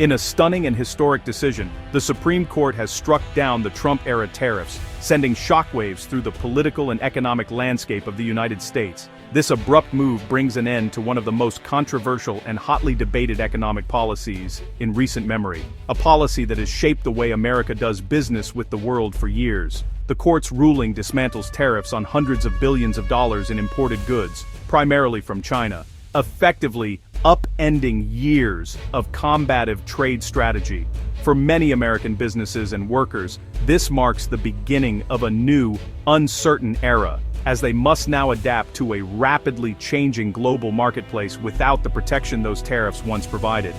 In a stunning and historic decision, the Supreme Court has struck down the Trump-era tariffs, sending shockwaves through the political and economic landscape of the United States. This abrupt move brings an end to one of the most controversial and hotly debated economic policies in recent memory, a policy that has shaped the way America does business with the world for years. The court's ruling dismantles tariffs on hundreds of billions of dollars in imported goods, primarily from China, effectively upending years of combative trade strategy. For many American businesses and workers, this marks the beginning of a new, uncertain era, as they must now adapt to a rapidly changing global marketplace without the protection those tariffs once provided.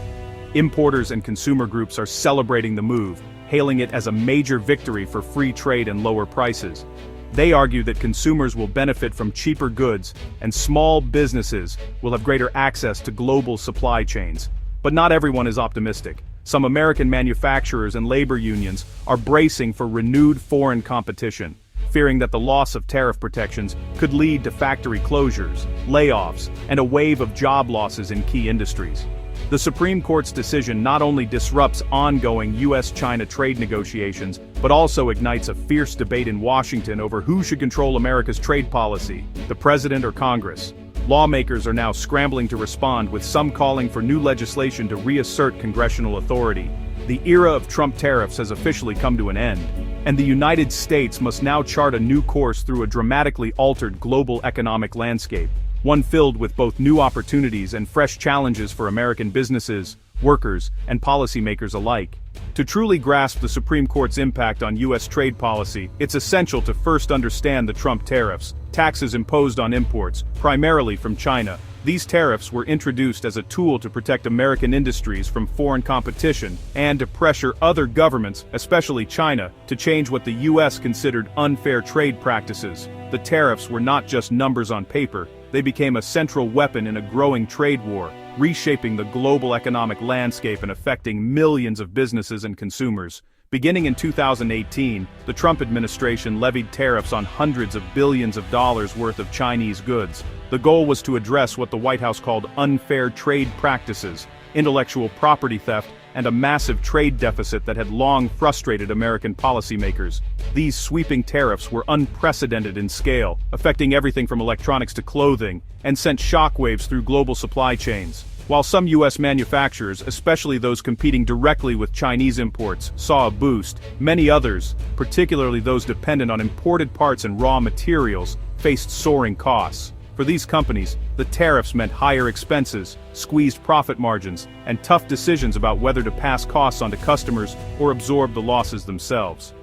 Importers and consumer groups are celebrating the move, hailing it as a major victory for free trade and lower prices. They argue that consumers will benefit from cheaper goods, and small businesses will have greater access to global supply chains. But not everyone is optimistic. Some American manufacturers and labor unions are bracing for renewed foreign competition, fearing that the loss of tariff protections could lead to factory closures, layoffs, and a wave of job losses in key industries. The Supreme Court's decision not only disrupts ongoing U.S.-China trade negotiations, but also ignites a fierce debate in Washington over who should control America's trade policy, the president or Congress. Lawmakers are now scrambling to respond, with some calling for new legislation to reassert congressional authority. The era of Trump tariffs has officially come to an end, and the United States must now chart a new course through a dramatically altered global economic landscape, one filled with both new opportunities and fresh challenges for American businesses, workers, and policymakers alike. To truly grasp the Supreme Court's impact on U.S. trade policy, it's essential to first understand the Trump tariffs, taxes imposed on imports, primarily from China. These tariffs were introduced as a tool to protect American industries from foreign competition and to pressure other governments, especially China, to change what the U.S. considered unfair trade practices. The tariffs were not just numbers on paper. They became a central weapon in a growing trade war, reshaping the global economic landscape and affecting millions of businesses and consumers. Beginning in 2018, the Trump administration levied tariffs on hundreds of billions of dollars worth of Chinese goods. The goal was to address what the White House called unfair trade practices, intellectual property theft, and a massive trade deficit that had long frustrated American policymakers. These sweeping tariffs were unprecedented in scale, affecting everything from electronics to clothing, and sent shockwaves through global supply chains. While some U.S. manufacturers, especially those competing directly with Chinese imports, saw a boost, many others, particularly those dependent on imported parts and raw materials, faced soaring costs. For these companies, the tariffs meant higher expenses, squeezed profit margins, and tough decisions about whether to pass costs on to customers or absorb the losses themselves.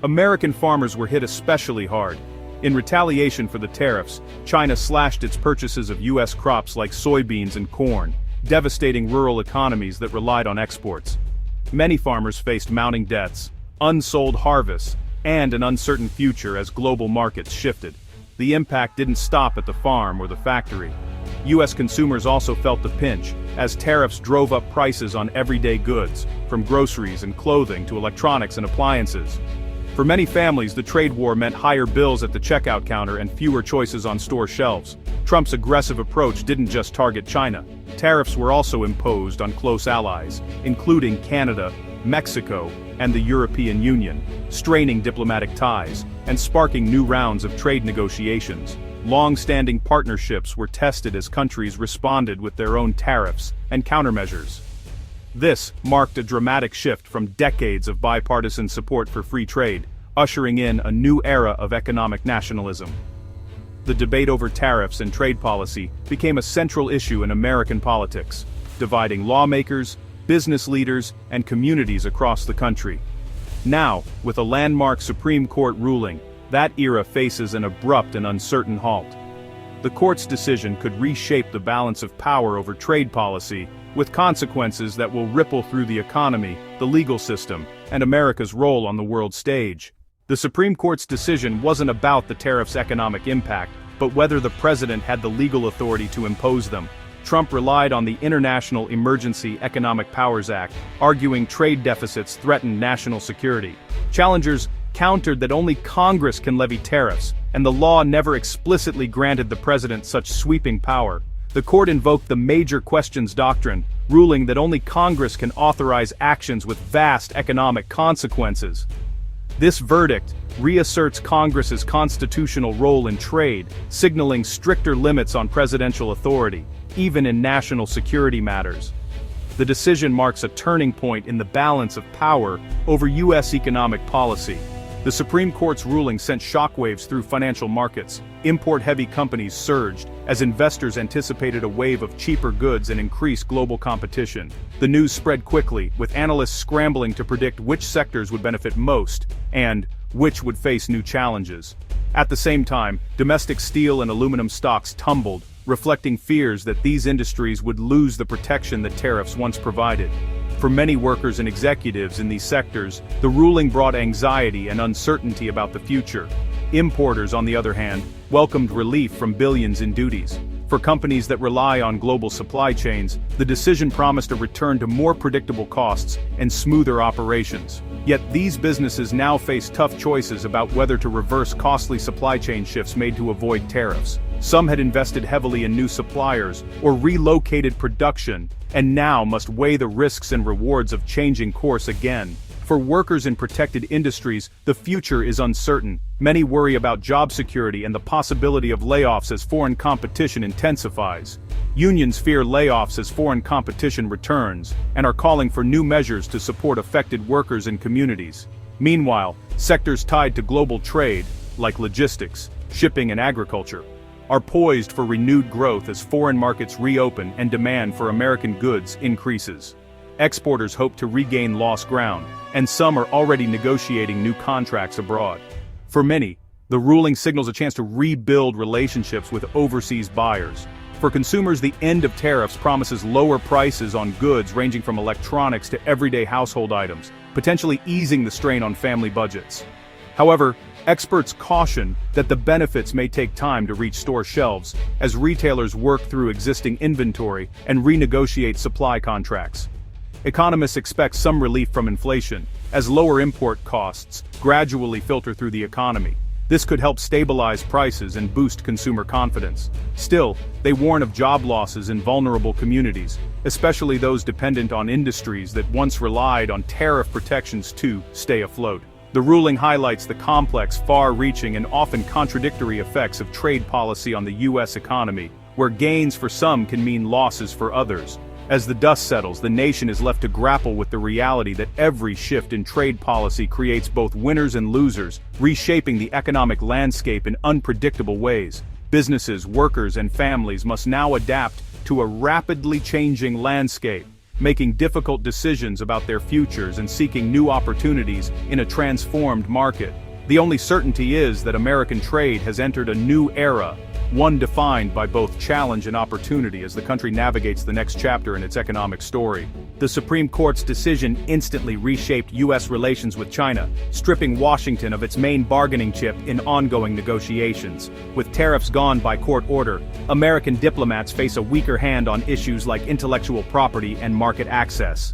American farmers were hit especially hard. In retaliation for the tariffs, China slashed its purchases of U.S. crops like soybeans and corn, devastating rural economies that relied on exports. Many farmers faced mounting debts, unsold harvests, and an uncertain future as global markets shifted. The impact didn't stop at the farm or the factory. U.S. consumers also felt the pinch, as tariffs drove up prices on everyday goods, from groceries and clothing to electronics and appliances. For many families, the trade war meant higher bills at the checkout counter and fewer choices on store shelves. Trump's aggressive approach didn't just target China. Tariffs were also imposed on close allies, including Canada, Mexico, and the European Union, straining diplomatic ties and sparking new rounds of trade negotiations. Long-standing partnerships were tested as countries responded with their own tariffs and countermeasures. This marked a dramatic shift from decades of bipartisan support for free trade, ushering in a new era of economic nationalism. The debate over tariffs and trade policy became a central issue in American politics, dividing lawmakers, business leaders, and communities across the country. Now, with a landmark Supreme Court ruling, that era faces an abrupt and uncertain halt. The court's decision could reshape the balance of power over trade policy, with consequences that will ripple through the economy, the legal system, and America's role on the world stage. The Supreme Court's decision wasn't about the tariffs' economic impact, but whether the president had the legal authority to impose them. Trump relied on the International Emergency Economic Powers Act, arguing trade deficits threatened national security. Challengers countered that only Congress can levy tariffs, and the law never explicitly granted the president such sweeping power. the court invoked the major questions doctrine, ruling that only Congress can authorize actions with vast economic consequences. This verdict reasserts Congress's constitutional role in trade, signaling stricter limits on presidential authority, even in national security matters. The decision marks a turning point in the balance of power over U.S. economic policy. The Supreme Court's ruling sent shockwaves through financial markets. Import-heavy companies surged, as investors anticipated a wave of cheaper goods and increased global competition. The news spread quickly, with analysts scrambling to predict which sectors would benefit most, and which would face new challenges. At the same time, domestic steel and aluminum stocks tumbled, reflecting fears that these industries would lose the protection that tariffs once provided. For many workers and executives in these sectors, the ruling brought anxiety and uncertainty about the future. Importers, on the other hand, welcomed relief from billions in duties. For companies that rely on global supply chains, the decision promised a return to more predictable costs and smoother operations. Yet these businesses now face tough choices about whether to reverse costly supply chain shifts made to avoid tariffs. Some had invested heavily in new suppliers or relocated production, and now must weigh the risks and rewards of changing course again. For workers in protected industries, the future is uncertain. Many worry about job security and the possibility of layoffs as foreign competition intensifies. Unions fear layoffs as foreign competition returns, and are calling for new measures to support affected workers and communities. Meanwhile, sectors tied to global trade, like logistics, shipping and agriculture, are poised for renewed growth as foreign markets reopen and demand for American goods increases. Exporters hope to regain lost ground, and some are already negotiating new contracts abroad. For many, the ruling signals a chance to rebuild relationships with overseas buyers. For consumers, the end of tariffs promises lower prices on goods ranging from electronics to everyday household items, potentially easing the strain on family budgets. However, experts caution that the benefits may take time to reach store shelves as retailers work through existing inventory and renegotiate supply contracts. Economists expect some relief from inflation, as lower import costs gradually filter through the economy. This could help stabilize prices and boost consumer confidence. Still, they warn of job losses in vulnerable communities, especially those dependent on industries that once relied on tariff protections to stay afloat. The ruling highlights the complex, far-reaching, and often contradictory effects of trade policy on the U.S. economy, where gains for some can mean losses for others. As the dust settles, the nation is left to grapple with the reality that every shift in trade policy creates both winners and losers, reshaping the economic landscape in unpredictable ways. Businesses, workers, and families must now adapt to a rapidly changing landscape, making difficult decisions about their futures and seeking new opportunities in a transformed market. The only certainty is that American trade has entered a new era, one defined by both challenge and opportunity as the country navigates the next chapter in its economic story. The Supreme Court's decision instantly reshaped U.S. relations with China, stripping Washington of its main bargaining chip in ongoing negotiations. With tariffs gone by court order, American diplomats face a weaker hand on issues like intellectual property and market access.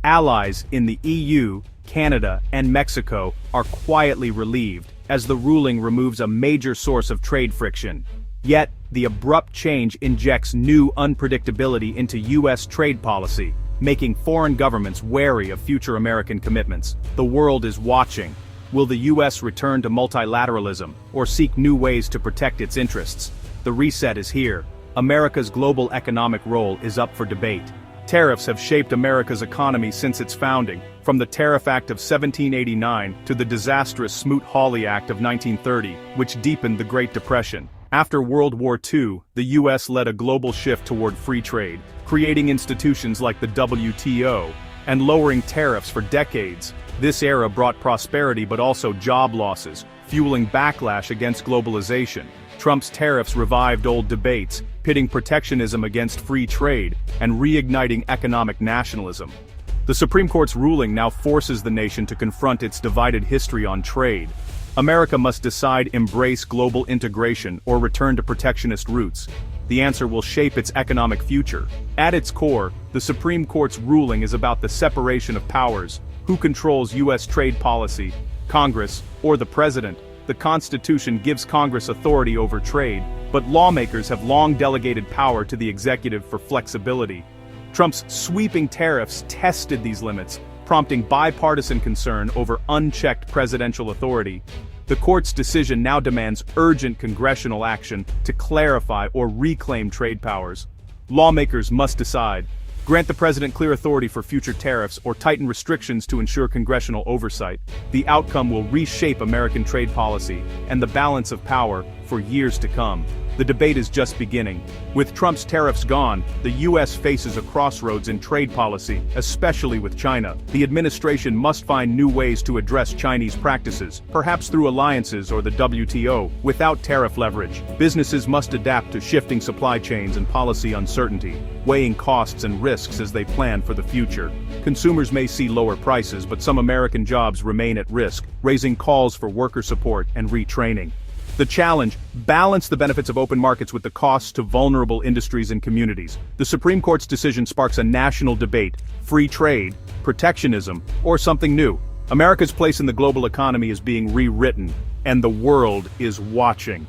Allies in the EU, Canada, and Mexico are quietly relieved, as the ruling removes a major source of trade friction. Yet, the abrupt change injects new unpredictability into U.S. trade policy, making foreign governments wary of future American commitments. The world is watching. Will the U.S. return to multilateralism, or seek new ways to protect its interests? The reset is here. America's global economic role is up for debate. Tariffs have shaped America's economy since its founding, from the Tariff Act of 1789 to the disastrous Smoot-Hawley Act of 1930, which deepened the Great Depression. After World War II, the U.S. led a global shift toward free trade, creating institutions like the WTO, and lowering tariffs for decades. This era brought prosperity but also job losses, fueling backlash against globalization. Trump's tariffs revived old debates, pitting protectionism against free trade, and reigniting economic nationalism. The Supreme Court's ruling now forces the nation to confront its divided history on trade. America must decide embrace global integration or return to protectionist roots. The answer will shape its economic future. At its core, the Supreme Court's ruling is about the separation of powers. Who controls U.S. trade policy? Congress or the President? The Constitution gives Congress authority over trade, but lawmakers have long delegated power to the executive for flexibility. Trump's sweeping tariffs tested these limits, prompting bipartisan concern over unchecked presidential authority. The court's decision now demands urgent congressional action to clarify or reclaim trade powers. Lawmakers must decide: grant the president clear authority for future tariffs or tighten restrictions to ensure congressional oversight. The outcome will reshape American trade policy and the balance of power for years to come. The debate is just beginning. With Trump's tariffs gone, the U.S. faces a crossroads in trade policy, especially with China. The administration must find new ways to address Chinese practices, perhaps through alliances or the WTO, without tariff leverage. Businesses must adapt to shifting supply chains and policy uncertainty, weighing costs and risks as they plan for the future. Consumers may see lower prices, but some American jobs remain at risk, raising calls for worker support and retraining. The challenge: balance the benefits of open markets with the costs to vulnerable industries and communities. The Supreme Court's decision sparks a national debate: free trade, protectionism, or something new. America's place in the global economy is being rewritten, and the world is watching.